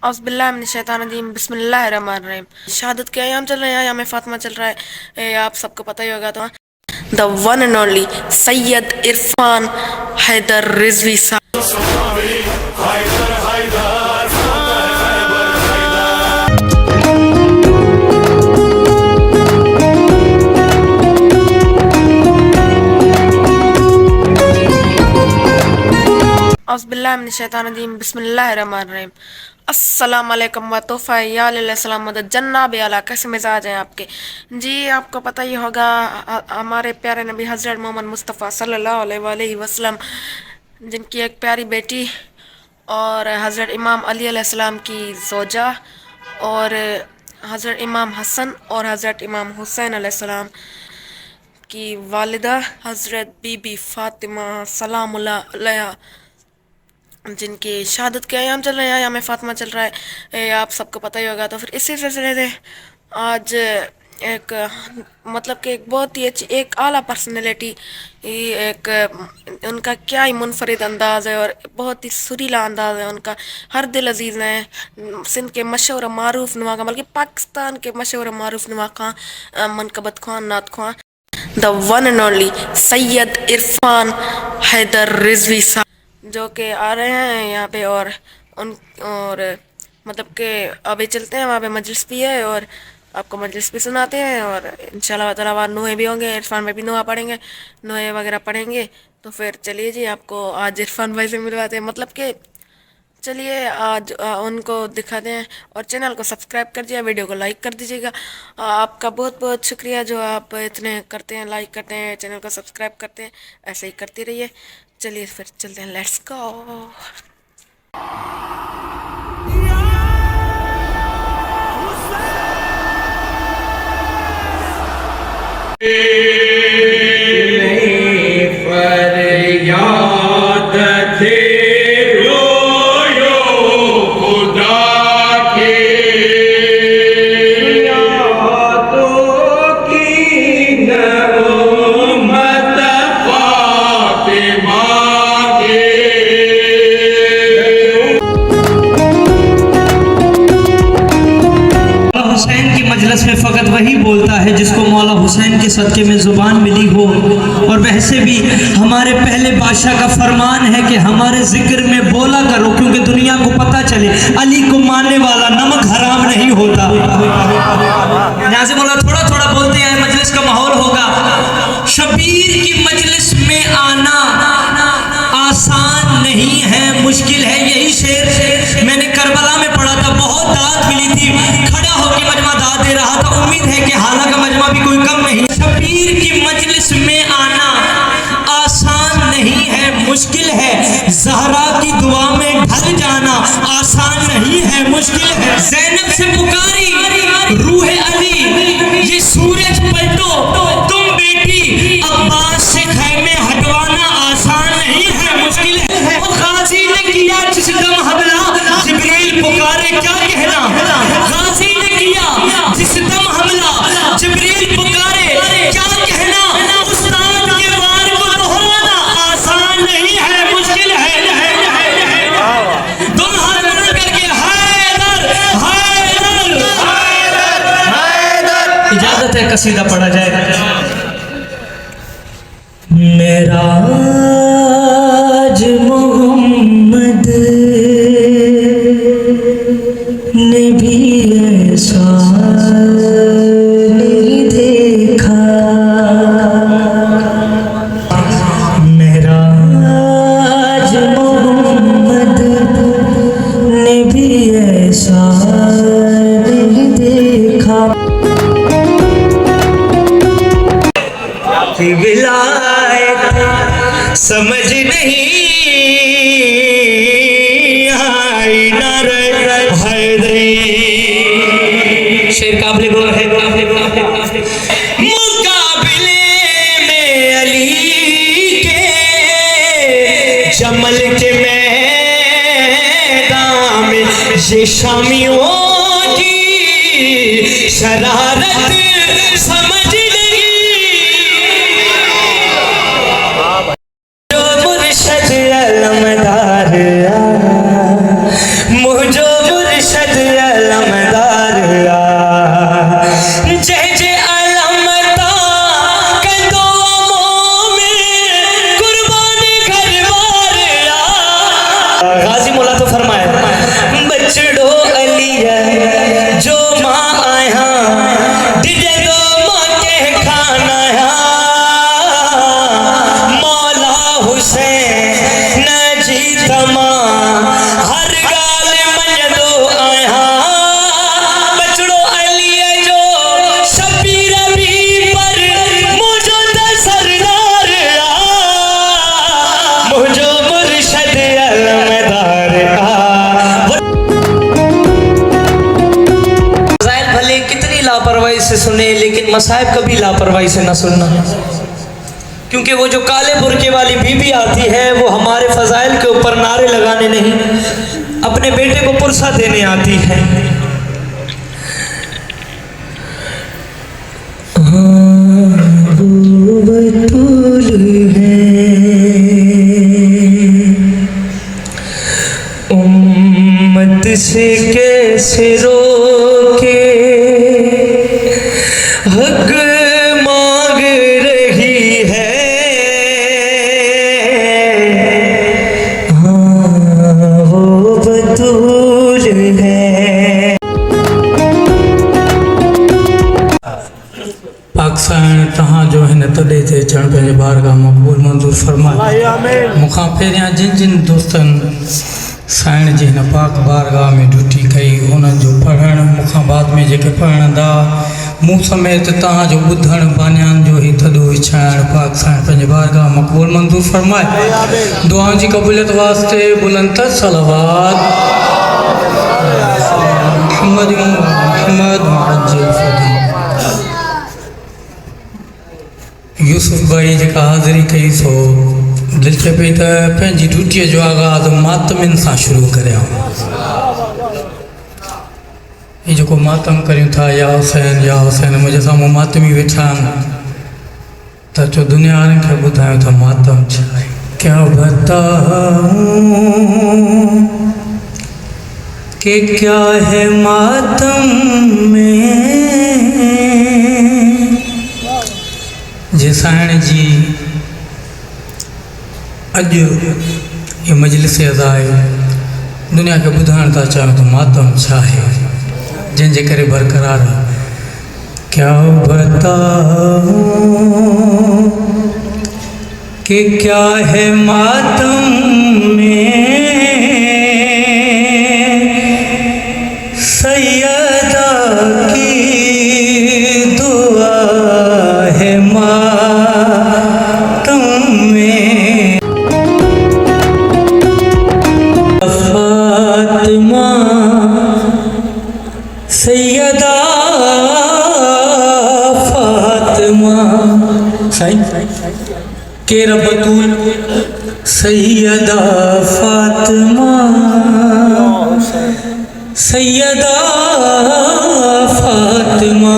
औज़ुबिल्लाहिमिनश्शैतानिर्रजीम बिस्मिल्लाहिर्रहमानिर्रहीम। शहादत के अयाम चल रहे हैं, अयाम फातिमा चल रहा है। आप सबको पता ही होगा। तो the one and only Syed Irfan Haider Rizvi औज़ुबिल्लाहिमिनश्शैतानिर्रजीम बिस्मिल्लाहिर्रहमानिर्रहीम। अस्सलाम वालेकुम व तोहफ़ा या सलाम मदद जन्नाब आला। कैसे मिजाज हैं आपके? जी आपको पता ही होगा, हमारे प्यारे नबी हज़रत मोहम्मद मुस्तफ़ा सल्लल्लाहु अलैहि वसल्लम, जिनकी एक प्यारी बेटी और हज़रत इमाम अली अलैहिस्सलाम की ज़ौजा और हज़रत इमाम हसन और हज़रत इमाम हुसैन अलैहिस्सलाम की वालिदा हज़रत बीबी फ़ातिमा सलामुल्लाह अलैहा, जिनकी शहादत के अयाम चल रहे हैं, अयाम फातिमा चल रहा है। आप सबको पता ही होगा। तो फिर इसी सिलसिले से आज एक मतलब कि एक बहुत ही अच्छी एक आला पर्सनैलिटी, एक उनका क्या ही मुनफरिद अंदाज़ है और बहुत ही सुरीला अंदाज़ है उनका। हर दिल अजीज़ हैं। सिंध के मशहूर मारूफ नुमा का, बल्कि पाकिस्तान के मशहूर मारूफ नुमा खां, मनकबत खां, नात खां, the one and only Syed Irfan Haider Rizvi साहब, जो कि आ रहे हैं यहाँ पे। और मतलब कि अभी चलते हैं, वहाँ पे मजलिस भी है और आपको मजलिस भी सुनाते हैं। और इंशाल्लाह ताला वहाँ नुहे भी होंगे, इरफान भाई भी नुहा पढ़ेंगे, नुहे वगैरह पढ़ेंगे। तो फिर चलिए जी, आपको आज इरफान भाई से मिलवाते हैं। मतलब कि चलिए आज उनको दिखाते हैं। और चैनल को सब्सक्राइब कर दिया, वीडियो को लाइक कर दीजिएगा। आपका बहुत बहुत शुक्रिया जो आप इतने करते हैं, लाइक करते हैं, चैनल को सब्सक्राइब करते हैं। ऐसे ही करते रहिए। चलिए फिर चलते हैं, लेट्स गो। फरियाद थे रोयो खुदा के यादों की नऊमत फातिमा के। हुसैन की मजलिस में फ़कत वही बोलता है जिसको मौला हुसैन के सदक़े में ज़ुबान मिली हो। और वैसे भी हमारे पहले बादशाह का फरमान है कि हमारे जिक्र में बोला करो, क्योंकि दुनिया को पता चले अली को मानने वाला नमक हराम नहीं होता। यहाँ से बोला थोड़ा थोड़ा बोलते हैं, मजलिस का माहौल होगा। शबीर की मजलिस में आना आसान नहीं है, मुश्किल है। यही शेर मैंने करबला में पढ़ा था, बहुत दाद मिली थी। खड़ा होकर मजमा दाद दे रहा था। उम्मीद है कि हाला का मजमा भी कोई कम नहीं। शबीर की मजलिस में आना आसान नहीं है, मुश्किल है। ज़हरा की दुआ में ढल जाना आसान नहीं है, मुश्किल है। ज़ैनब से पुकारी रूह अली, ये सूरज पलटो तुम बेटी, अब्बास से खैमे हटवाना आसान नहीं है, मुश्किल है। वो गाजी ने किया जिस दम हमला, जिब्रील पुकारे क्या कहना। गाजी ने किया जिस दम हमला, जिब्रील पुकारे क्या कहना। उस्ताद के वार को दोहराना आसान नहीं है, मुश्किल है। दोनों हाथ बना करके हैदर हैदर हैदर। इजाजत है कसीदा पढ़ा जाए। मेरा आज मोहम्मद ने भी ऐसा नहीं देखा। मेरा आज मोहम्मद ने भी ऐसा नहीं देखा कि विलायत समझ नहीं आई ना हैदरी। शेर काबिल गुण है। मुकाबले में अली के जमल के मैदान में ये शामियों की शरारत समझ मुझो मुर्शद सुने, लेकिन मसाइब कभी लापरवाही से ना सुनना, क्योंकि वो जो काले बुरके वाली बीबी आती है वो हमारे फजाइल के ऊपर नारे लगाने नहीं, अपने बेटे को पुरसा देने आती है। उम्मत से कैसे रोके हक मांग रही है, हाँ वो बतूल है। पाकिस्तान तहां जो हिन तॾे ते अचणु पंहिंजे बारगाह मक़बूल मंज़ूर फरमाए। मूंखां पहिरियां जिन जिन दोस्तनि साइण जी हिन पाक बारगाह में ड्यूटी कई उन्हनि जो पढ़णु, मूंखां बाद में जेके पढ़ंदा, मूं समेत तव्हांजो ॿुधणु बानियान जो ई थधो विछाइणु पाकिस्तान पंहिंजे बारगाह मक़बूल मंज़ूर फरमाए। दुआउनि जी क़बूलियत वास्ते बुलंद सलावत मोहम्मद मुअज्जल फदी। यूसुफ भाई जेका हाज़िरी कई सो दिलि थे पई त पंहिंजी ड्यूटीअ जो आगाज़ मातमिन सां शुरू करियां। हीउ जेको मातम करियूं था, या हुसैन मुंहिंजे साम्हूं मातमी वेठा आहिनि, त चओ दुनिया वारनि खे ॿुधायूं था मातम छा आहे। क्या बताऊं कि क्या है मातम में, जे साइण जी अॼु ये मजलिस अज़ाए दुनिया के ॿुधाइण था चाहियूं तो मातम छा है, जंहिंजे करे बरक़रार क्या बताऊं कि क्या है मातम में, सैयदा की दुआ है मातम में। फातिमा सैयदा फातिमा साईं केरा बतूल सैयदा फातिमा सैयदा फातिमा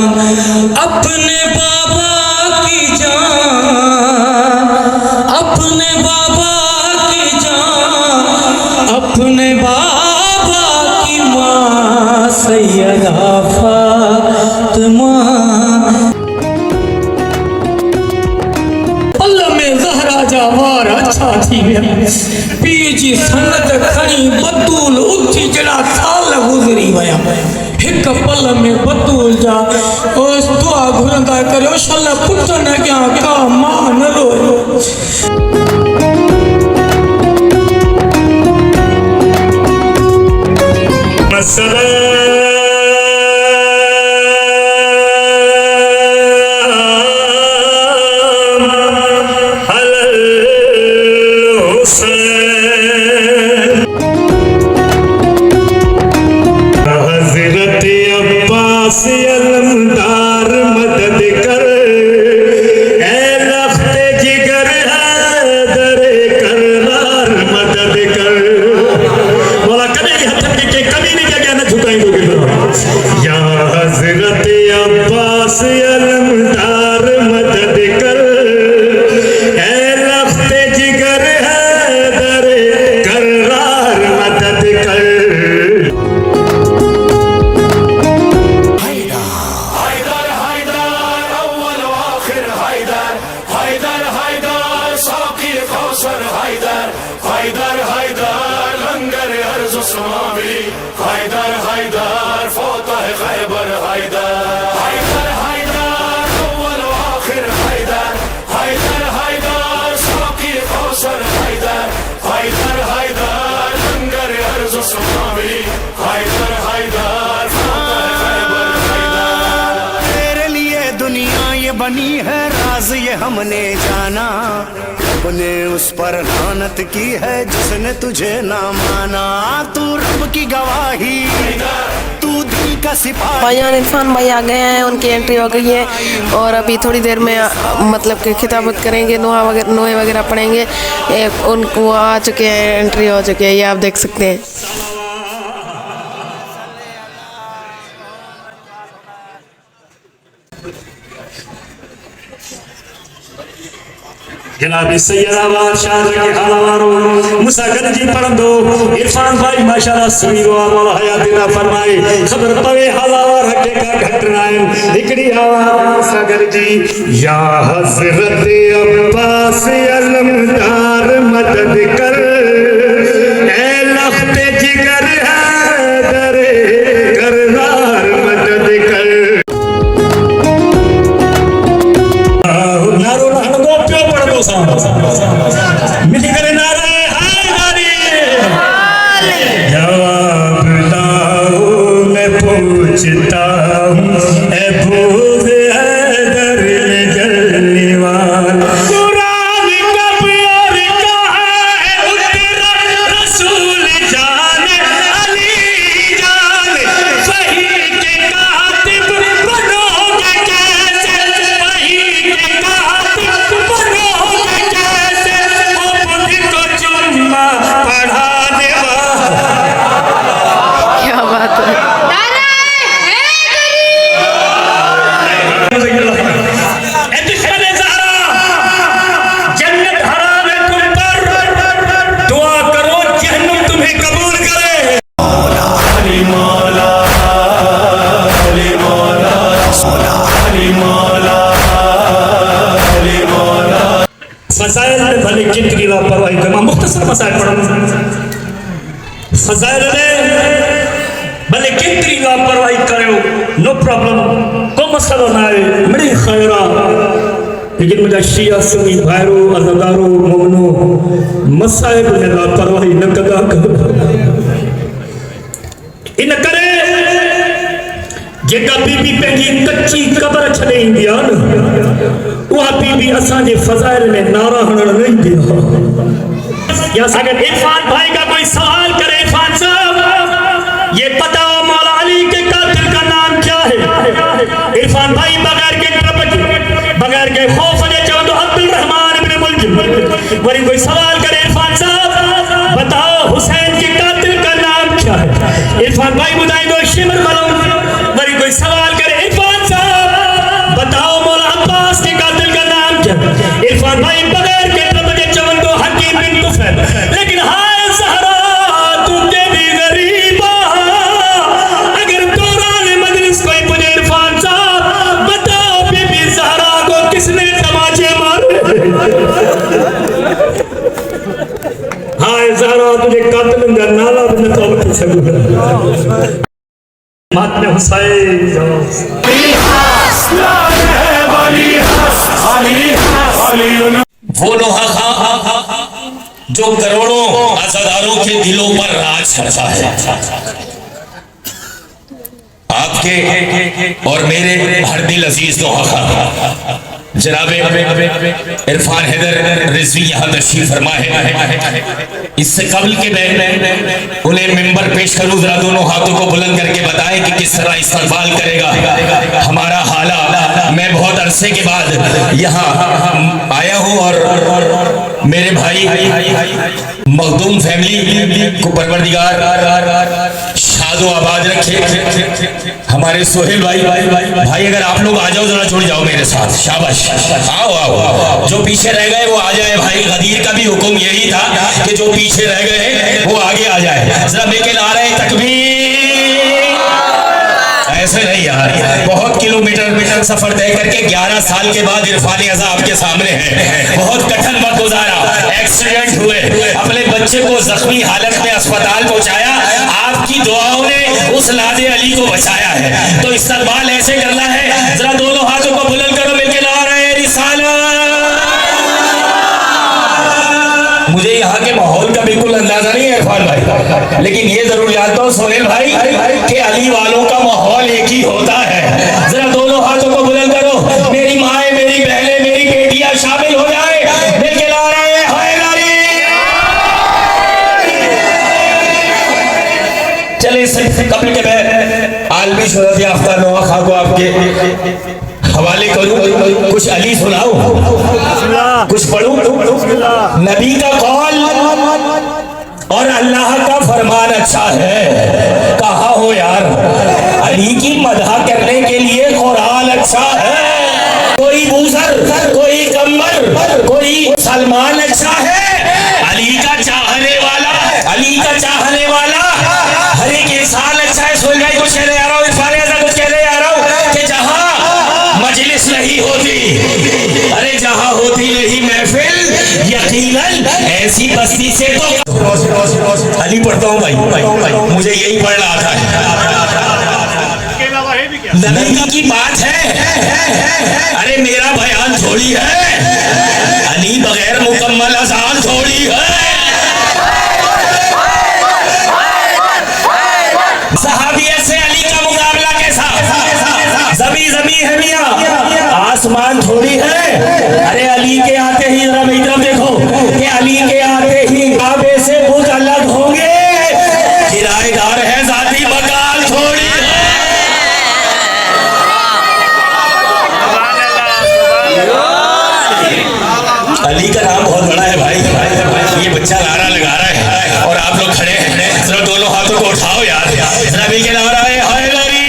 अपने बाबा की जान, अपने बाबा की जान, अपने बाबा की माँ सैयदा फातिमा। अल्लाह में ज़हरा जा वार अच्छा थी विया, पीउ जी सनत खणी बतूल उथी जड़ा साल गुज़री विया। हिक पल में बतूल जा ओस दुआ घुरंदा करियो शल पुट न कया का मां न रोयो। अलमदार मदद कर, ए लख्ते जिगर हैदर कररार मदद कर। बोला कभी हथ के कभी नहीं क्या न झुकाएंगे। या हजरत अब्बास अलमदार मदद कर, ए लख्ते जिगर हैदर कररार मदद कर। तेरे लिए दुनिया ये बनी है राज ये हमने जाना, रब ने उस पर लानत की है जिसने तुझे ना माना। तू रब की गवाही, तू दिल का सिपाही भाईजान इरफान भाई आ गए हैं, उनकी एंट्री हो गई है और अभी थोड़ी देर में मतलब कि खिताबत करेंगे, नोए वगैरह पढ़ेंगे। उनको आ चुके हैं, एंट्री हो चुकी है, ये आप देख सकते हैं। जनाब सैयदा बादशाह के हलावारो मुसागन जी पढ़ंदो इरफान भाई माशाल्लाह समीरो मौला हयातिना फरमाए खबर पवे हलावार हके का घटनाएं हिकड़ी आवाज मुसागन जी या हजरत अब्बास अलमदार मदद कर ए लख्ते जिगर हैदर करनार मदद कर नारो हणगो पियो पढ़दो मिली करे नारे हैदरी जवाब लाओ मैं पूछता हूँ ए भूत हैदर जलवान कुरान का प्यार कहा है उतरा रसूल जान अली जान वही के कातिब बनोगे कैसे वही के कातिब बनोगे कैसे उनको चुम्मा पढ़ाने वाला क्या बात है। जन्नत हराम है तुम पर, दुआ करो जहन्नम तुम्हें कबूल करे। फजाइल में भले कितनी लापरवाही करो, मुख्तसर मसाइल पढ़ो। फजाइल में भले कितनी लापरवाही करो, नो प्रॉब्लम, कोई मसला ना है, मेरी खैरा। लेकिन मुझे शिया सुन्नी भाइरों अज़ादारों मोमनों मसाइल में लापरवाही न कदा करो। इन करे जेका बीबी पंहिंजी कच्ची कबर छॾे ईंदी आहे न, उहा बीबी असांजे फज़ाइल में नारा हणण न ईंदी आहे। या अगर इरफान भाई का कोई सवाल करे, इरफान साहब ये पता हो मौला अली के कातिल का नाम क्या है? इरफान भाई बगैर के ट्रप बगैर के खौफ ने चवंदो अब्दुल रहमान इब्न मुलजिम। वरी कोई सवाल करे, इरफान साहब बताओ हुसैन के कातिल का नाम क्या है? इरफान भाई ॿुधाईंदो शिमर मलूम। वरी कोई सवाल करे, इरफान साहब बताओ मौला अब्बास के कातिल का नाम क्या है? इरफान भाई बगैर के ट्रप चवंदो हकीम बिन तुफैल। लेकिन हाय ज़हरा तू के भी गरीबा, अगर दौरान मजलिस कोई पूछे इरफान साहब बताओ बीबी ज़हरा को किसने तमाचे मारे? हाय ज़हरा तुझे कातिल का नाला भी न तो बता सकूं। मातने हुसैन वो लोहा जो करोड़ों अज़ादारों के दिलों पर राज करता है। आपके और मेरे हर दिल अजीज लोहा जनाबे इरफान हैदर रिजवी यहाँ तशरीफ फरमा है। इससे कबल के मैं उन्हें मिंबर पेश करूँ, जरा दोनों हाथों को बुलंद करके बताएं कि किस तरह इस्तकबाल करेगा हमारा हाला। मैं बहुत अरसे के बाद यहाँ आया हूँ और मेरे भाई मखदूम फैमिली को परवरदिगार शादो आबाद रखे। हमारे सोहेल भाई अगर आप लोग आ जाओ, जरा जुड़ जाओ मेरे साथ, शाबाश आओ आओ। जो पीछे रह गए वो आ जाए। भाई गदीर का भी हुक्म यही था कि जो पीछे रह गए वो आगे आ जाए। जरा लेके ला रहे तकबीर। ऐसे नहीं यार, बहुत किलोमीटर सफर तय करके 11 साल के बाद इरफान अज़ा आपके सामने है। बहुत कठिन वक्त गुजारा, एक्सीडेंट हुए, अपने बच्चे को जख्मी हालत में अस्पताल पहुंचाया। आपकी दुआओं ने उस लादे अली को बचाया है। तो इस्तकबाल ऐसे करना है, जरा दोनों हाथों को बुलंद करो, मिलके ला रहे रिसालत। मुझे यहाँ के माहौल का बिल्कुल अंदाजा नहीं है इरफान भाई, लेकिन ये जरूर जानता हूँ सोहेल भाई कि अली वालों का माहौल एक ही होता है। जरा दोनों हाथों को बुलंद करो, मेरी माएँ, मेरी बहनें, मेरी बेटियां शामिल हो जाए, मिलके ला रहे हैं हैदरी। चले कबल के आलमी भी शोहरत याफ्ता नौखा को आपके हवाले करूं, कुछ अली सुनाओ, कुछ पढ़ूं। नबी का कौल और अल्लाह का फरमान अच्छा है, कहा हो यार। अली की मदह करने के लिए कुरान अच्छा है। कोई बूसर, कोई कम्बर, कोई सलमान अच्छा है। अली का चाहने वाला, अली का चाहने वाला हर एक इंसान अच्छा है। सोल भाई कुछ कहने आ रहा हूँ, इरफान ऐसा कुछ कहने आ रहा हूँ कि जहाँ मजलिस नहीं होती, अरे जहाँ होती नहीं महफिल, यकीनन ऐसी बस्ती से तो अली पढ़ता हूँ भाई, मुझे यही पढ़ रहा था। नबी की बात है, अरे मेरा बयान थोड़ी है। अली बगैर मुकम्मल अजान थोड़ी है। सहाबियत से अली का मुकाबला कैसा? जमी जमी है मियां, आसमान थोड़ी है। अरे अली के आते ही जरा मेरी तरफ देखो कि अली के आते ही काबे से बुत अलग होंगे। किराएदार है, जाती मकान थोड़ी है। अली का नाम बहुत बड़ा है भाई। ये बच्चा नारा लगा रहा है और आप लोग खड़े हैं, जरा दोनों हाथों को उठाओ यार। नबी के नारा है हैदरी,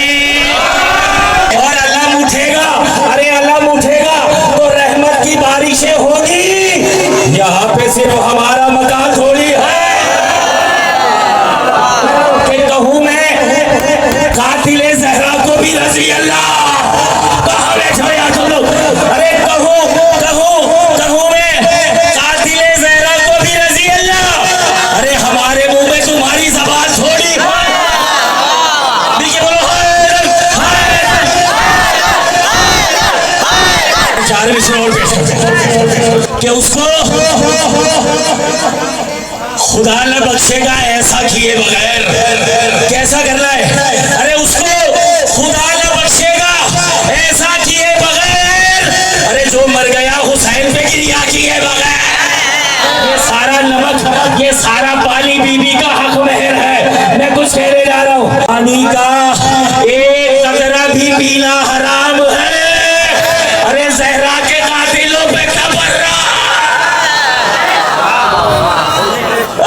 और अल्लाह उठेगा। अरे अल्लाह उठेगा तो रहमत की बारिशें होगी। यहाँ पे सिर्फ हमारा मकान थोड़ी है कि कहूँ मैं कातिले ज़हरा को भी रज़ी अल्लाह। कहाँ बैठे हो यार तुम लोग? अरे कहूँ मैं कातिले ज़हरा को भी रज़ी अल्लाह। अरे हमारे मुंह में तुम्हारी ज़बान थोड़ी है। चार मिसरे और पेश करते कि उसको खुदा न बख्शेगा ऐसा किए बगैर। कैसा करना है? अरे उसको खुदा न बख्शेगा ऐसा किए बगैर। अरे जो मर गया हुसैन पे गिरिया किए बगैर। ये सारा नमक, ये सारा पानी बीबी का हक महर है। मैं कुछ कहने जा रहा हूँ, पानी का एक कतरा भी पीना हराम है। अरे ज़हरा के कातिलों पे क्या बढ़ रहा?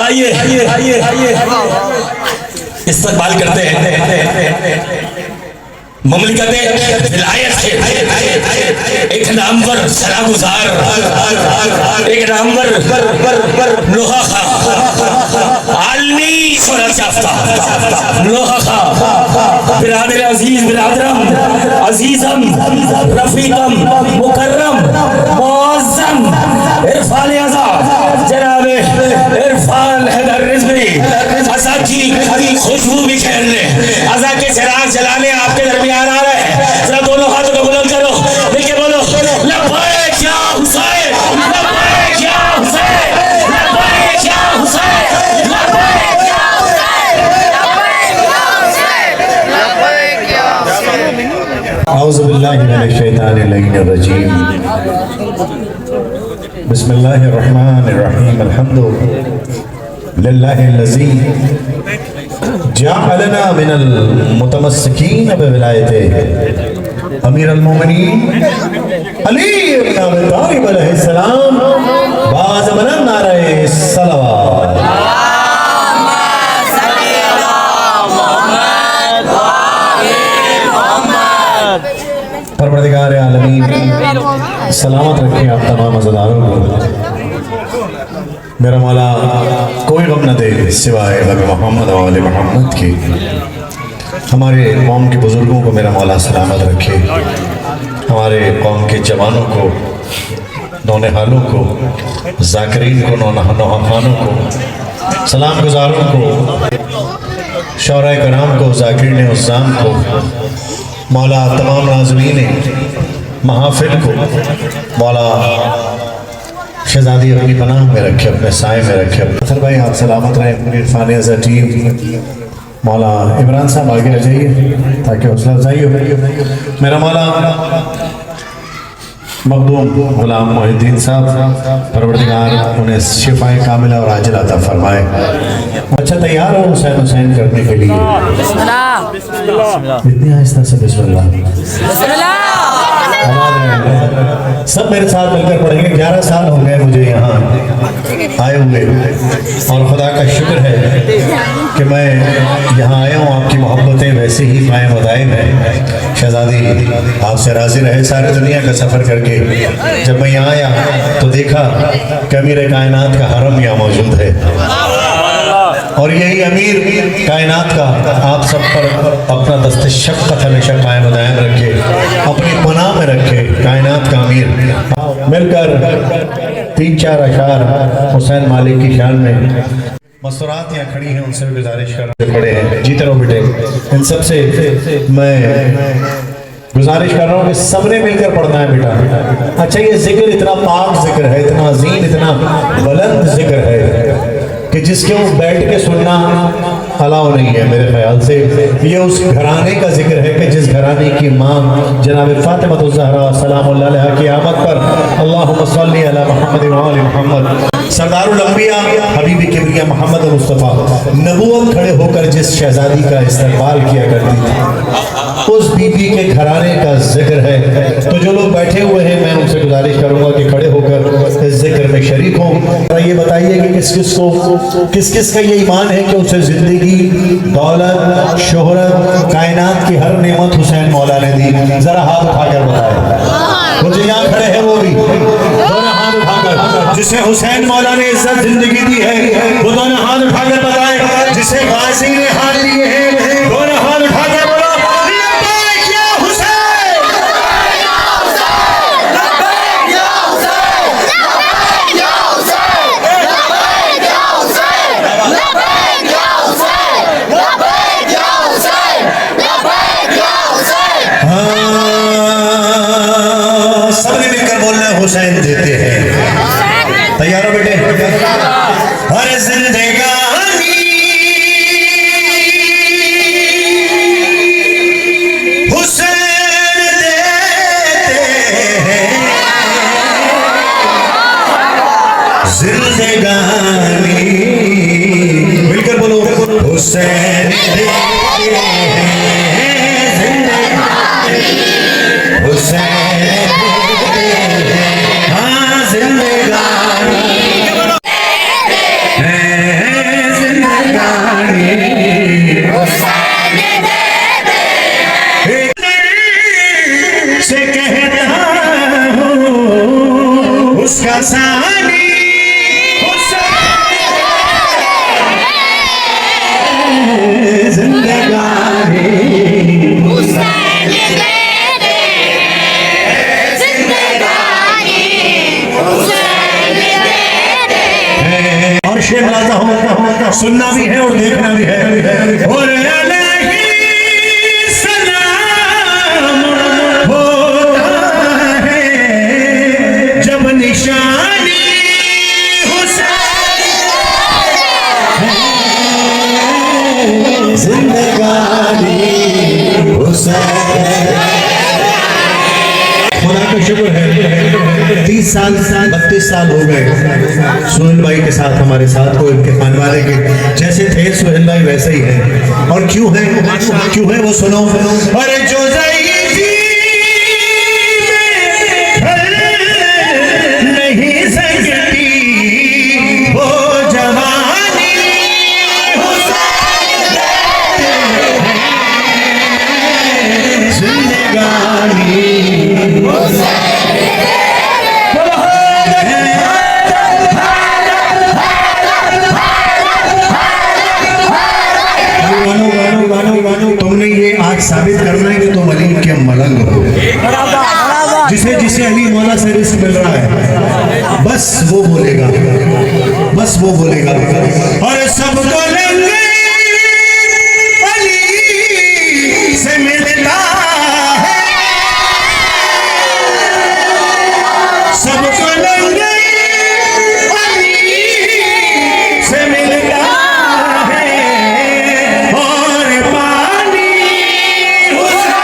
आइए इस्तकबाल करते हैं ममलिकत विलायत के एक नामवर सलागुजार, एक नामवर लोहा खा, आलमी शोहरत याफ्ता लोहा खा, बिरादर अजीज, बिरादरम, अजीजम, रफीकम, मुकर्रम, मुअज़्ज़म, इरफान आज़ा जनाब इरफान हैदर रिज़वी अज़ा की खुशबू बिखेरने, अज़ा के चिराग जलाने आपके दरमियान आ रहे हैं। जरा दोनों हाथों को बुलंद करो, मिलके बोलो लब्बैक या हुसैन, लब्बैक या हुसैन, लब्बैक या हुसैन, लब्बैक या हुसैन, लब्बैक या हुसैन। औज़ु बिल्लाहि मिनश शैतानिर रजीम। बिस्मिल्लाहिर रहमानिर रहीम। अल्हम्दु लिल्लाहिल्लज़ी जअलना मिनल मुतमस्सिकीन बिविलायतिही अमीरुल मोमिनीन अली इब्न अबी तालिब अलैहिस्सलाम बाज़मन नारे सलावत। परवरदिगार आलमीन सलामत रखे आप तमाम अज़ादारों को। मेरा मौला कोई गम न दे सिवाय गम मोहम्मद और आले मोहम्मद की। हमारे कौम के बुज़ुर्गों को मेरा मौला सलामत रखे। हमारे कौम के जवानों को, नौनिहालों को, ज़ाकिरीन को, नौहानों को, सलाम गुजारों को, शौराए कराम को, ज़ाकिरीन उज़्ज़ाम को, मौला तमाम नाज़रीन महफ़िल को मौला शहज़ादी अपनी पनाह में रखे, अपने साए में रखे। अतर भाई आप सलामत रहें। पूरी इरफान आज़ा टीम, मौला इमरान साहब आगे आ जाइए ताकि हौसला अफजाई हो। मेरा मौला मखदूम गुलाम मोहिद्दीन साहब, परवरदिगार उन्हें शिफाए कामिला और आजिला अता फरमाए। अच्छा तैयार हो हुसैन हुसैन करने के लिए? इतनी आहिस्ता से बिस्मिल्लाह। सब मेरे साथ मिलकर पढ़ेंगे। 11 साल हो गए मुझे यहाँ आए हुए और खुदा का शुक्र है कि मैं यहाँ आया हूँ। आपकी मोहब्बतें वैसे ही कायम दायम है। शहजादी आपसे राजी रहे सारे दुनिया का सफ़र करके। जब मैं यहाँ आया तो देखा कि अमीर कायनात का हरम यहाँ मौजूद है और यही अमीर कायनात का आप सब पर अपना दस्त शफ़क़त हमेशा कायम दायम रखे, अपनी पनाह में रखे। कायनात का अमीर मिलकर 3-4 अशार हुसैन मालिक की शान में मस्तूरात यहाँ खड़ी हैं, उनसे भी गुजारिश कर खड़े हैं। जीते रहो बेटे। इन सब से मैं गुजारिश कर रहा हूँ कि सबने मिलकर पढ़ना है बेटा। अच्छा ये जिक्र इतना पाक जिक्र है, इतना अजीम, इतना बुलंद जिक्र है कि जिसके वो बैठ के सुनना अलाउ नहीं है। मेरे ख्याल से ये उस घराने का जिक्र है कि जिस घराने की माँ जनाब फातिमा ज़हरा सलामुल्लाह अलैहा की आमद पर अल्लाहुम्मा सल्ली अला मुहम्मद व आलि मुहम्मद सरदारुल अंबिया हबीब किबरिया मोहम्मद मुस्तफ़ा नबूवत खड़े होकर जिस शहजादी का इस्तकबाल किया करती थी, उस बीबी के घराने का जिक्र है। तो जो लोग बैठे हुए हैं मैं उनसे गुजारिश करूंगा कि खड़े होकर इस जिक्र में शरीक हों। ये बताइए कि किस किस का ये ईमान है कि उसे जिंदगी, दौलत, शोहरत, कायनात की हर नेमत हुसैन मौला ने दी? जरा हाथ उठाकर बताए। मुझे यहाँ खड़े हैं वो भी दोनों हाथ उठाकर। जिसे हुसैन मौला ने इज्जत जिंदगी दी है वो दोनों हाथ उठाकर बताए। जिसे गाजी ने हाथ दिए हैं दोनों हाथ उठाकर बोलो लब्बैक या हुसैन, लब्बैक या हुसैन, लब्बैक या हुसैन, लब्बैक या हुसैन, लब्बैक या हुसैन, लब्बैक या हुसैन, लब्बैक या हुसैन। सबने मिलकर बोलना हुसैन देते हैं। तैयार हो बेटे? हर जिंदगानी हुसैन देते हैं, जिंदगानी मिलकर बोलो हुसैन देते हैं, जिंदगानी हुसैन देते हैं, हाँ जिंदगानी से कहता हूँ उसका सानी जिंदगानी और शेर लाता हूँ, सुनना भी है और देखना भी है। और जब निशानी हुसैन जिंदगानी हुसैन। खुदा का शुक्र है 30 साल 32 साल हो गए सुहेल भाई के साथ, हमारे साथ को इनके खानवाले के जैसे थे सुहेल भाई वैसे ही है। और क्यों है वो सुनो। अरे जो नहीं सकती वो जवानी हुसैन जिंदगानी तुमने ये आज साबित करना है कि तुम अली के मलंग हो। जिसे जिसे अली मौला से रिस्क मिल रहा है बस वो बोलेगा, बस वो बोलेगा। और सबको लेंगे अली से मिलता है, सबको लेंगे अली से मिलता है। और पानी हुसैन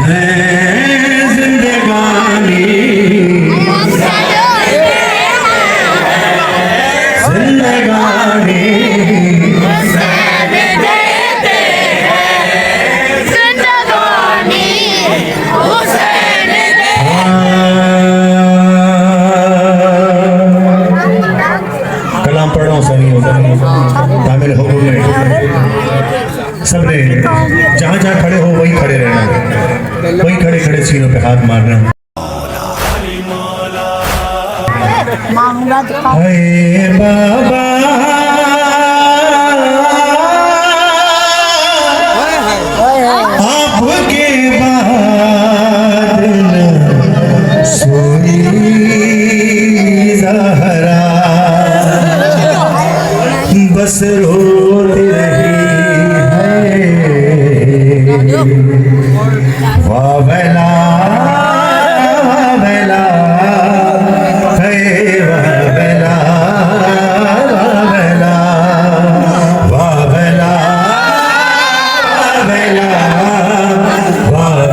है जिंदगानी जिंदगानी कलाम पढ़ रहा हूँ सही तामिल हुक्म में सबने जहाँ जहाँ खड़े हो वहीं खड़े रहना, वहीं खड़े खड़े सीनों पे हाथ मारना। हे बाबा आपके बाद न सोई ज़हरा बस रोती रही है वावेला वावेला है वावेला वावेला वावेला वावेला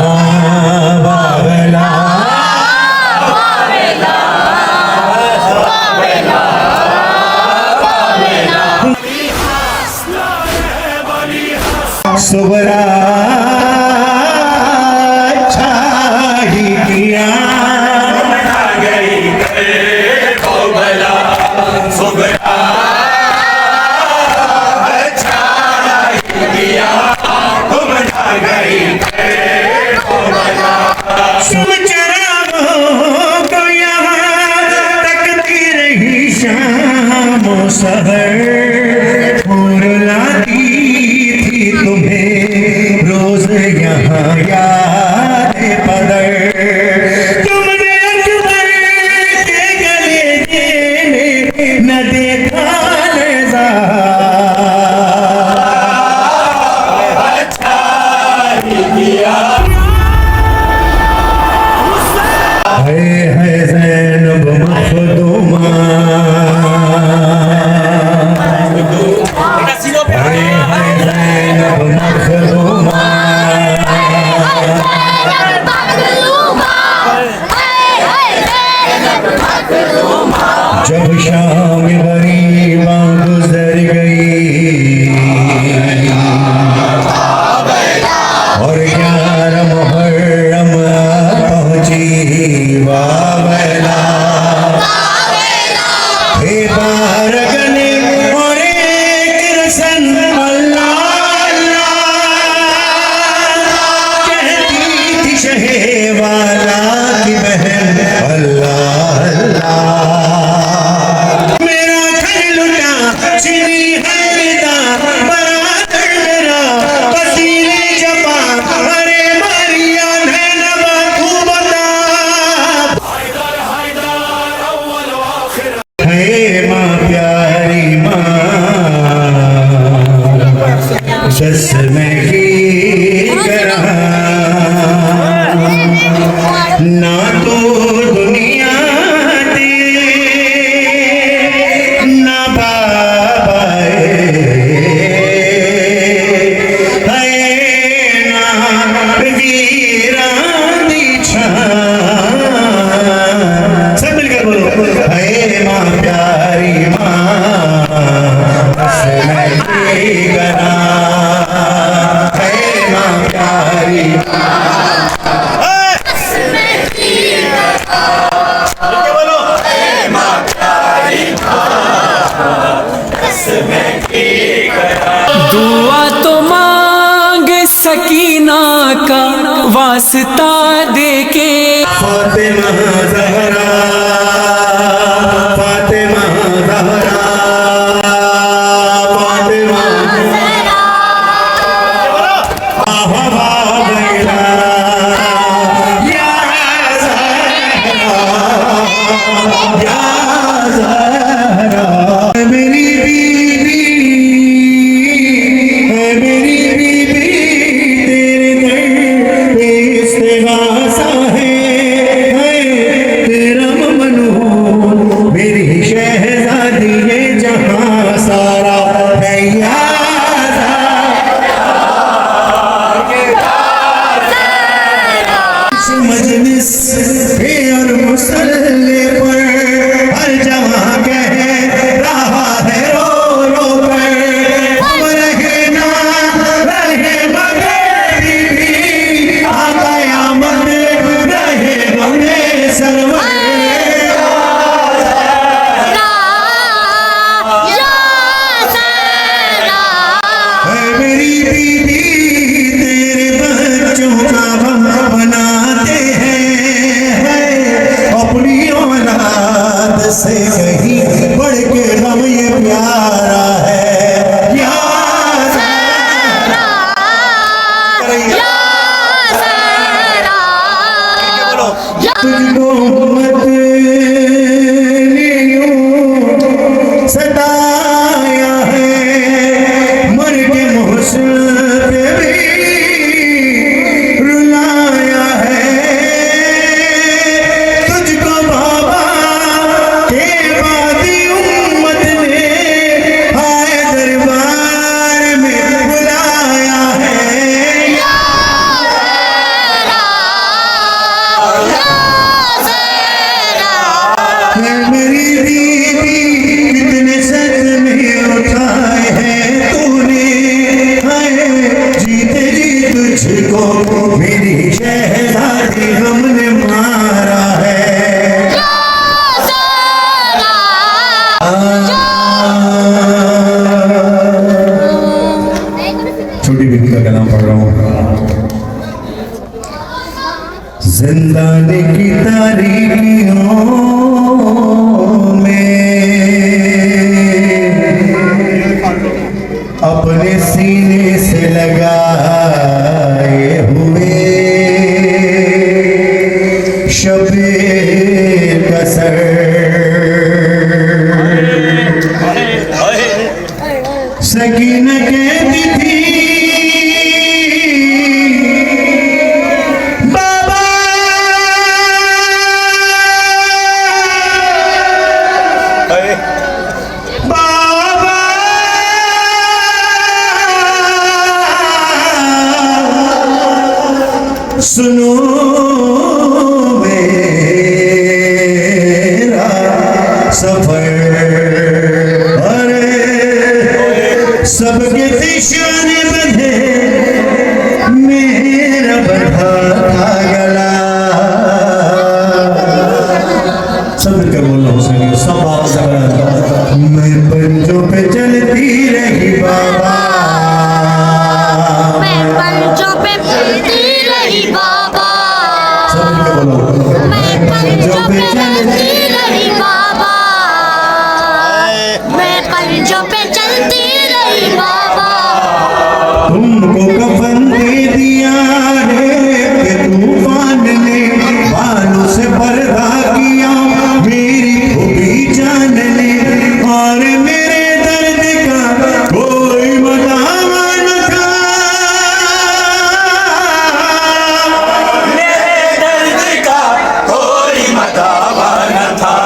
वावेला वावेला सुबरा अच्छा ही किया सब चरागों को यहाँ तकती रही शाम सहर और लाती थी तुम्हें रोज यहाँ याद पदर तुमने अकबर के गले देने न देखा है ज़ैनब मखदूमा है ज़ैनब मखदूमा जब शाम गरीबा गुजर गई और 11 मुहर्रम पहुंची वावेला हे बारगने और एक रसन अल्लाह अल्लाह कहती थी शहे वाला की बहन अल्लाह अल्लाह मेरा घर लुटा चीनी हलदा बरादर मेरा पसीने जमा अरे मारिया नैनवा तू बता है माँ प्यारी माँ सस में की करा ना तो दुनिया दे ना बाबा है ना वीरा दी छां सब मिलकर बोलो है माँ प्यारी माँ मैं करा है माँ प्यारी दुआ तो मांग सकीना का वास्ता देके फातिमा ज़हरा फातिमा ज़हरा फातिमा आहा बैला या ज़हरा या ज़हरा मेरी बीबी है मेरी बीबी तेरे दर पे इस्तिग़ासा है तेरा तुझको मत ने यूं सताया है, मर के मोहसिन पे भी रुलाया है। तुझको बाबा के बादी उम्मत ने आए दरबार में बुलाया है। मेरी बीबी कितने सदमे उठाए हैं तूने, हाय जीते जी तुझको मेरी शहजादी हमने मारा है। छोटी बीबी का कलाम पढ़ रहा हूँ। जिंदाने की तारीकियों में अपने सीने से लगाए हुए शबे कसर सकीना कहती थी बाबा बाबा सुनो मेरा सफर, अरे सबके दिशाने बंधे मेरा बढ़ा था गला। सब मिलकर बोलना हुसैन, सब आवाज आ रहा है। मैं पंजों पे चलती रही बाबा, मैं पंजों पे चलती रही बाबा, सब मिलकर बोलो। मैं पंजों पे चलती रही बाबा, मैं पंजों पे चलती रही बाबा। तुमको कफन दे दिया है कि तूफान ने बालों से पर्दा किया मेरी खूबी जान ने, और मेरे दर्द का कोई मदावा न था, मेरे दर्द का कोई मदावा न था।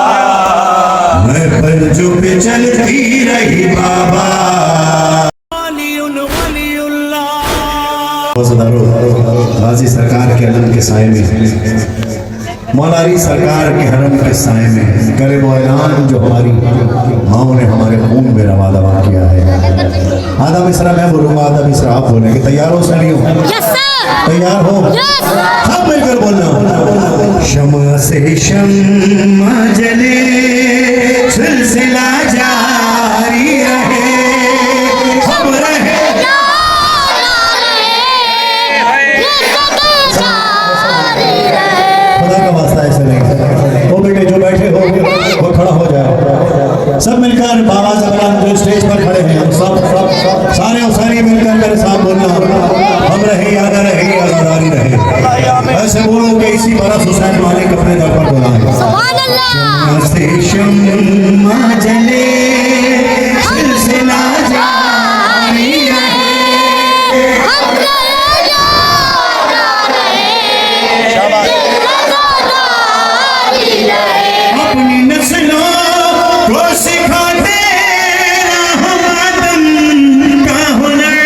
मैं पंजों पे चलती रही बाबा। गाजी सरकार के अलम के साए में, मौलारी सरकार के हरम के साए में करे वो ऐलान जो हमारी माओ ने हमारे खून में रवा दवा किया है। आधा मिसरा मैं बोलूंगा, आधा मिसरा आप बोलेंगे। तैयार हो सरियों? तैयार हो? सब मिलकर बोलना। शमा से शम्मा जले सिलसिला जारी रहे, हम रहे खुदा का वास्ता ऐसे नहीं। वो बेटे जो बैठे हो वो खड़ा हो जाए। सब मिलकर बाबा जबरान जो स्टेज पर खड़े हैं, सब सब सारे और सारी मिलकर मेरे साथ बोलना। हम रहे या न रहे या जारी रहे, ऐसे बोलो कि इसी बरस हुसैन मालिक अपने दर पर बुलाए। सुभान अल्लाह। से शम्मा जले सिलसिला जारी रहे, हम अपनी नस्लों को सिखाते हम आदम का हुनर,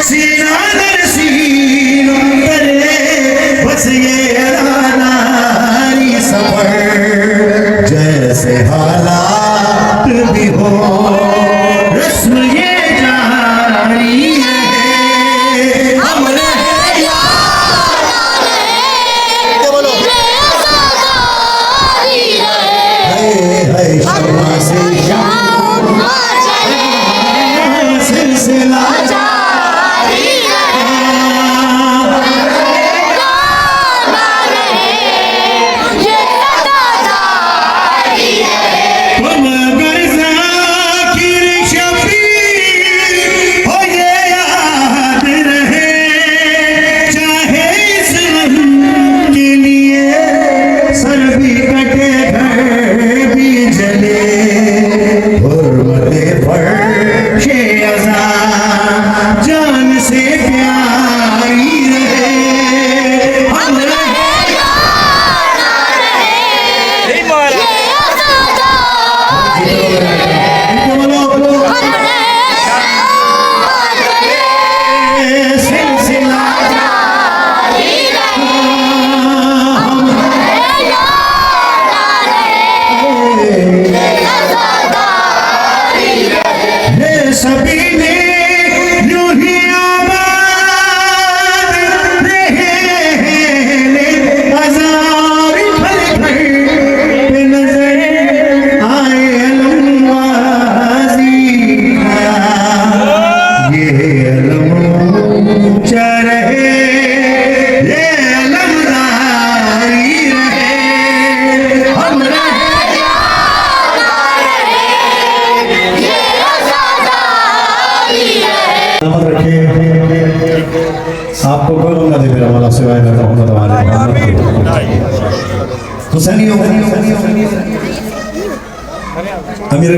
सीना दर सीना करे बस ये अरानारी सफर। जैसे हालात से प्यारी रहे, हम रहे या ना रहे, ये आज़ादारी रहे, सिलसिला जारी रहे, हम रहे या ना रहे, ये आज़ादारी रहे। सभी ने यूं ही आबाद रहे, हजार भर भर पे नजर आए अलमवाजी का, ये अलम ऊंचा रहे, ये अलमदारी रहे, हम रहे या ना रहे, ये आज़ादारी रहे। सलामत रखे आपको कोई रोक न दे मेरा मौला सिवाय मेरे मोहम्मद वाले मोहम्मद के हुसैनियों अमीर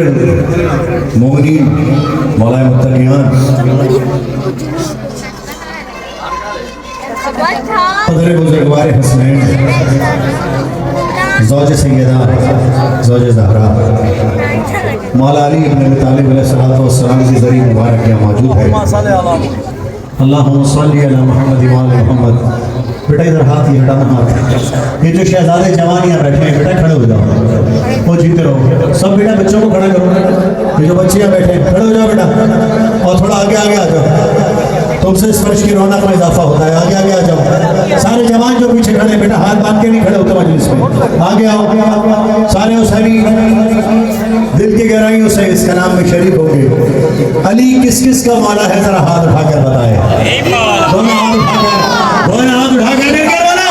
मोमिनीन मौला मुत्तकियान पदर बुजुर्गवार हसनैन ज़ौज सैयदा ज़ौज ज़हरा मौला अली इब्न अबी तालिब अलैहिस्सलाम की ज़री मुबारक यहाँ मौजूद है। अल्लाहुम्मा सल्ली अला मुहम्मद व आले मुहम्मद। बेटा इधर हाथ, ये हटाना हाथ। ये जो शहजादे जवान यहाँ बैठे हैं, बेटा खड़े हो जाओ, वो जीते रहो। सब बेटा बच्चों को खड़ा करो। ये जो बच्चे यहाँ बैठे हैं खड़े हो जाओ बेटा, और थोड़ा आगे आगे आ जाओ, तुमसे इस वर्ष की रौनक में इजाफा होता है। आगे आगे आ जाओ। सारे जवान जो पीछे खड़े हैं बेटा हाथ बांध के नहीं खड़े होते मजलिस में, आगे आओ। सारे हुसैनी दिल की गहराइयों से इसका नाम में शरीक होंगे। अली किस किस का मौला है, जरा हाथ उठाकर बताए। दोनों हाथ उठाकर मिलकर बोलो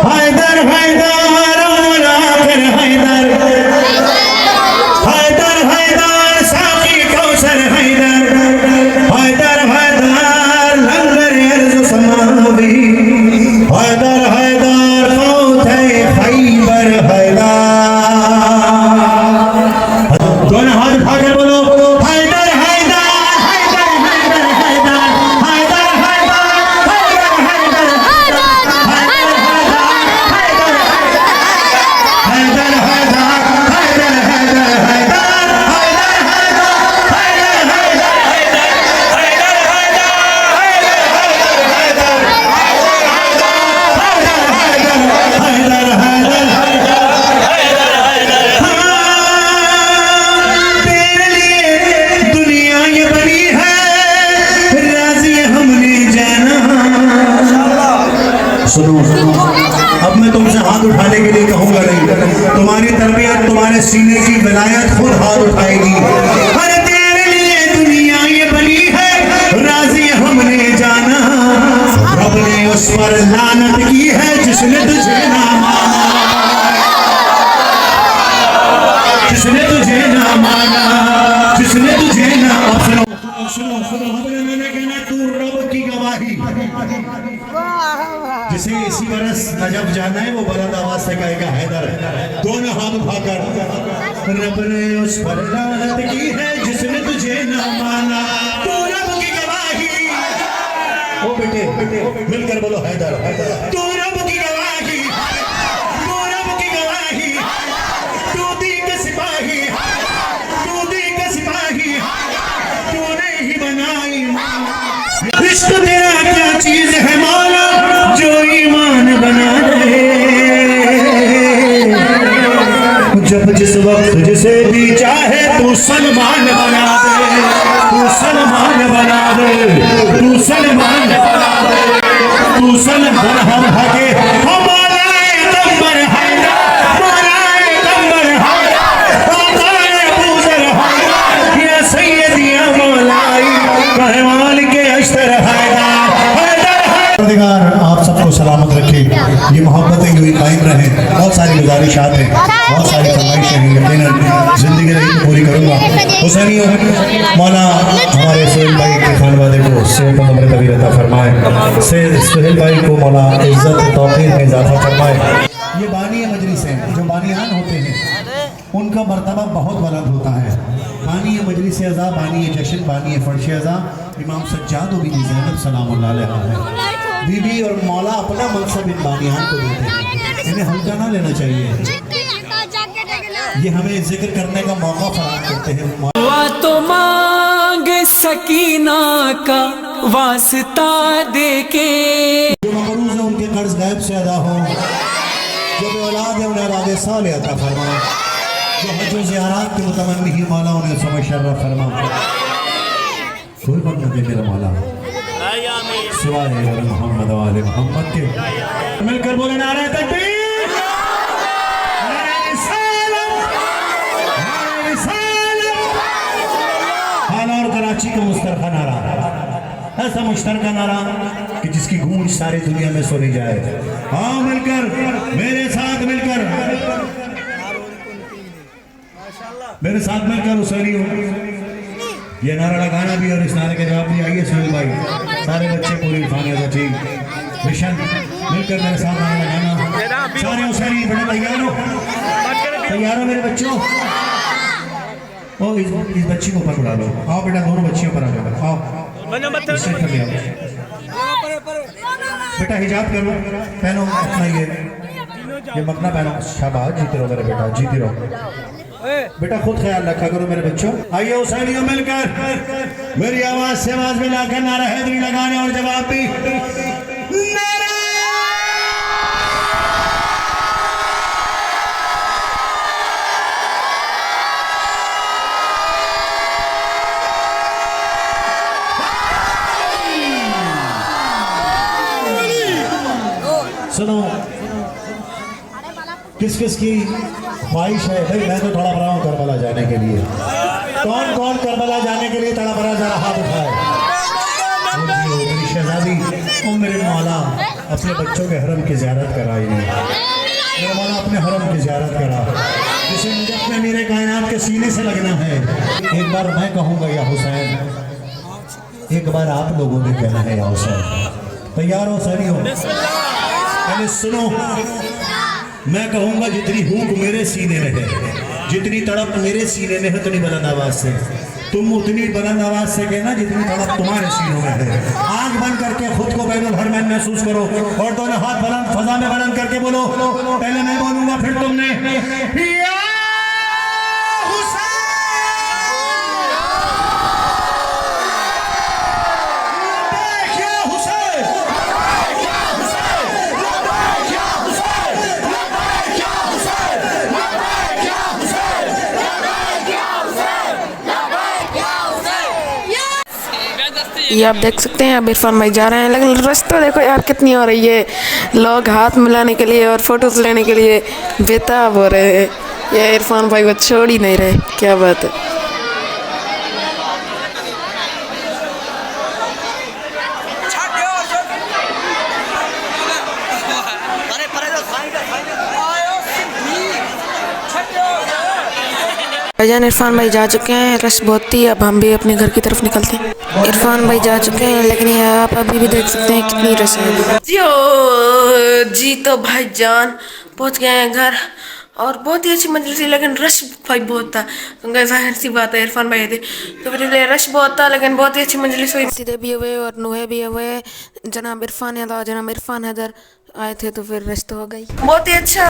हैदर हैदर मुलाकर हैदर, हैदर हैदर साकी कौसर हैदर, हैदर हैदर लंगर अर्ज़ समावी, हैदर हैदर फौत खैबर हैदर। दोनों हाथ उठाकर बोलो हैदर हैदर हैदर हैदर हैदर हैदर हैदर सुनो, अब मैं तुमसे हाथ उठाने के लिए कहूंगा नहीं, तुम्हारी तरबियत तुम्हारे सीने की विलायत खुद हाथ उठाएगी। अरे तेरे लिए दुनिया ये बनी है, राजी हमने जाना, रब ने उस पर लानत की है जिसने तुझे ना माना, जिसने तुझे ना माना, जिसने तुझे ना। अब सुनो सुनो सुनो, मैंने कहना तू रब की गवाही, जिसे इसी बरस नजफ जाना है वो बुलंद आवाज से कहेगा हैदर। दोनों हाथ उठाकर रब ने उस पर लानत की है जिसने तुझे ना माना, तू रब की गवाही। ओ बेटे मिलकर बोलो हैदर, तू रब की गवाही, तू रब की गवाही, तू दी के सिपाही, तू दी के सिपाही, तूने ही बनाई। इश्क तेरा क्या चीज है मौला जो ईमान बना दे, जब जिस वक्त जिसे भी चाहे तू सलमान बना दे, तू सलमान बना दे, तू सलमान बना दे, तू सलमान हम हके हमारे कमर है, हमारे कमर है, हमारे पूजर है, ये सैयदिया मौलाई कहवाल के अश्तर है। आप सबको सलामत रखे। ये मोहब्बतें यूँ ही कायम रहें। बहुत सारी गुजारिशात हैं, बहुत सारी फरमाइशें हैं, यकीनन ज़िंदगी रही तो पूरी करूँगा। हुसैनियों, मौला हमारे सुहेल भाई के खानवादे को सेहत और उम्र तवील अता फरमाए, सुहेल भाई को मौला इज़्ज़त तौक़ीर में इजाफ़ा फरमाए। ये बानी मजलिस हैं, जो बानियान होते हैं उनका मर्तबा बहुत बुलंद होता है। बानी मजलिस अज़ा, बानी जश्न, बानी फर्श अज़ा इमाम सज्जाद और बीबी ज़ैनब सलामुल्लाह अलैहा है। बीबी और मौला अपना मनसब इन बानियान को देते हैं, इन्हें हल्का ना लेना चाहिए। ये हमें जिक्र करने का मौका फराहम करते हैं। दुआ तो मांग सकीना का वास्ता देके, जो मकरूज है उनके कर्ज गायब से अदा हो, जो औलाद है उन्हें औलाद साल अता फरमा, जो हज व ज़ियारत के मुतमन्नी ही मौला उन्हें समय शर्फ फरमा। कोई बंद न दे मेरा मौला सिवाय मोहम्मद वाले मोहम्मद के। मिलकर बोले नारे तकबीर, नारे रिसालत, नारे रिसालत। हाल और कराची का मुश्तरका नारा, ऐसा मुश्तरका नारा कि जिसकी गूंज सारी दुनिया में सुनी जाए। हाँ, मिलकर मेरे साथ मिलकर हुसैनियों ये नारा लगाना भी और इस नारे के जवाब भी। आइए सुहेल भाई, सारे बच्चे पूरी इरफानियत ठीक मिशन मिलकर मेरे साथ नारा लगाना। सारे हुसैनी बड़े तैयार हो मेरे बच्चों। ओ इस बच्ची को ऊपर बुला लो। आओ बेटा, दोनों बच्चियों पर आ जाओ। आओ बेटा, हिजाब करो, पहनो अपना ये मकना पहनो। शाबाश, जीते रहो मेरे बेटा, जीते रहो बेटा। खुद ख्याल रखा करो मेरे बच्चों। आइए हुसैनियों, मिलकर मेरी आवाज से आवाज मिलाकर नारा हैदरी लगाने और जवाब भी। सुनो, किस किस की ख्वाहिश है भाई? मैं तो तड़प रहा हूँ करबला जाने के लिए। कौन कौन करबला जाने के लिए तड़प रहा, जरा हाथ उठाए। मेरी शहजादी और मेरे मौला अपने बच्चों के हरम की ज़ियारत कराई नहीं। मेरा मौला अपने हरम की ज़ियारत करा, जिसे मुझे अपने मेरे कायनात के सीने से लगना है। एक बार मैं कहूँगा या हुसैन, एक बार आप लोगों ने कहना है या हुसैन। तैयार हो सही हो? पहले सुनो, मैं कहूँगा जितनी भूख मेरे सीने में है, जितनी तड़प मेरे सीने में है, उतनी बुलंद आवाज से तुम उतनी बुलंद आवाज से कहना जितनी तड़प तुम्हारे सीनों में है। आंख बंद करके खुद को बैनुल हरमैन महसूस करो और दोनों हाथ बुलंद फजा में बुलंद करके बोलो। पहले मैं बोलूंगा फिर तुमने। ये आप देख सकते हैं, अब इरफान भाई जा रहे हैं, लेकिन रास्ता देखो यार कितनी हो रही है। लोग हाथ मिलाने के लिए और फोटोज लेने के लिए बेताब हो रहे हैं। ये इरफान भाई को छोड़ ही नहीं रहे, क्या बात है। भाईजान इरफान भाई जा चुके हैं, रश बहुत थी, अब हम भी अपने घर की तरफ निकलते हैं। इरफान भाई जा चुके हैं, लेकिन ये आप अभी भी देख सकते हैं कितनी रश है। जी तो भाईजान पहुंच गए हैं घर, और बहुत ही अच्छी मंजिल थी, लेकिन रश भाई बहुत था, क्योंकि जाहिर सी बात है इरफान भाई थे तो फिर रश बहुत था, लेकिन बहुत ही अच्छी मंजिल हुई। सीधे भी हुए और नुहे भी हुए। जनाब इरफान हैदर आए थे तो फिर रश तो हो गई। बहुत ही अच्छा